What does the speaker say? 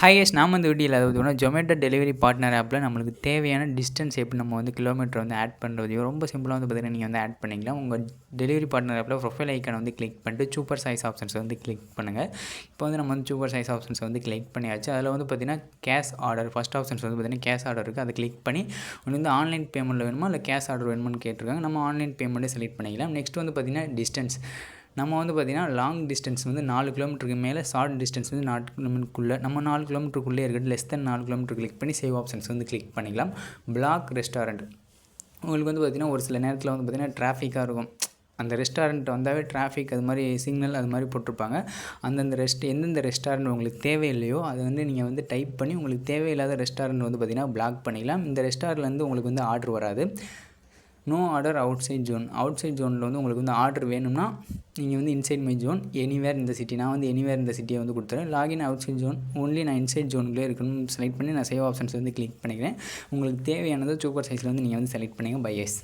Highest நாம இந்த வீடியோவில் அதாவது ஜொமேட்டோ டெலிவரி பார்ட்னர் ஆப்பில் நம்மளுக்கு தேவையான டிஸ்டன்ஸ் எப்படி நம்ம வந்து கிலோமீட்டர் வந்து ஆட் பண்ணுறதையும் ரொம்ப சிம்பிளாக வந்து பார்த்தீங்கன்னா நீங்கள் வந்து ஆட் பண்ணிக்கலாம். உங்கள் டெலிவரி பார்ட்னர் ஆப்பில் ப்ரொஃபைல் ஐக்கானை வந்து கிளிக் பண்ணிட்டு சூப்பர் சைஸ் ஆப்ஷன்ஸ் வந்து கிளிக் பண்ணுங்கள். இப்போ வந்து நம்ம வந்து சூப்பர் சைஸ் ஆப்ஷன்ஸ் வந்து கிளிக் பண்ணியாச்சு. அதில் வந்து பார்த்திங்கன்னா கேஷ் ஆர்டர் ஃபஸ்ட் ஆப்ஷன்ஸ் வந்து பார்த்திங்கன்னா கேஷ் ஆர்டர் இருக்குது. அதை கிளிக் பண்ணி உங்களுக்கு வந்து ஆன்லைன் பேமெண்ட்டில் வேணுமா இல்லை கேஷ் ஆர்டர் வேணுமான்னு கேட்டிருக்காங்க. நம்ம ஆன்லைன் பேமெண்ட்டை செலக்ட் பண்ணிக்கலாம். நெக்ஸ்ட் வந்து பார்த்திங்கன்னா டிஸ்டன்ஸ் நம்ம வந்து பார்த்திங்கன்னா லாங் டிஸ்டன்ஸ் வந்து 4 கிலோமீட்டருக்கு மேலே, ஷார்ட் டிஸ்டன்ஸ் வந்து 4 கிலோமீட்டருக்குள்ளே, நம்ம 4 கிலோமீட்டருக்குள்ளே இருக்கிறது லெஸ் தென் 4 கிலோமீட்டர் கிளிக் பண்ணி சேவ் ஆப்ஷன்ஸ் வந்து கிளிக் பண்ணிக்கலாம். பிளாக் ரெஸ்டாரண்ட் உங்களுக்கு வந்து பார்த்திங்கன்னா ஒரு சில நேரத்தில் வந்து பார்த்திங்கன்னா டிராஃபிக்காக இருக்கும். அந்த ரெஸ்டாரண்ட் வந்தாவே டிராஃபிக் அது மாதிரி சிக்னல் அது மாதிரி போட்டிருப்பாங்க. அந்தந்த எந்தெந்த ரெஸ்டாரண்ட் உங்களுக்கு தேவையில்லையோ அதை வந்து நீங்கள் வந்து டைப் பண்ணி உங்களுக்கு தேவையில்லாத ரெஸ்டாரண்ட் வந்து பார்த்திங்கன்னா பிளாக் பண்ணிக்கலாம். இந்த ரெஸ்டாரண்ட்லேருந்து உங்களுக்கு வந்து ஆர்டர் வராது. No order outside zone. Outside ஜோனில் வந்து உங்களுக்கு வந்து ஆர்டர் வேணும்னா நீங்கள் வந்து இன்சைட் மை ஜோன் எனிவேர் இந்த சிட்டி, நான் வந்து எனிவேர் இந்த சிட்டியை வந்து கொடுத்துறேன். Login outside zone only நான் இன்சைட் ஜோனுக்குள்ளே இருக்கணும்னு செலக்ட் பண்ணி நான் சேவ் ஆப்ஷன்ஸ் வந்து கிளிக் பண்ணிக்கிறேன். உங்களுக்கு தேவையானது சூப்பர் சைஸில் வந்து நீங்கள் வந்து செலக்ட் பண்ணிங்க. பை எஸ்.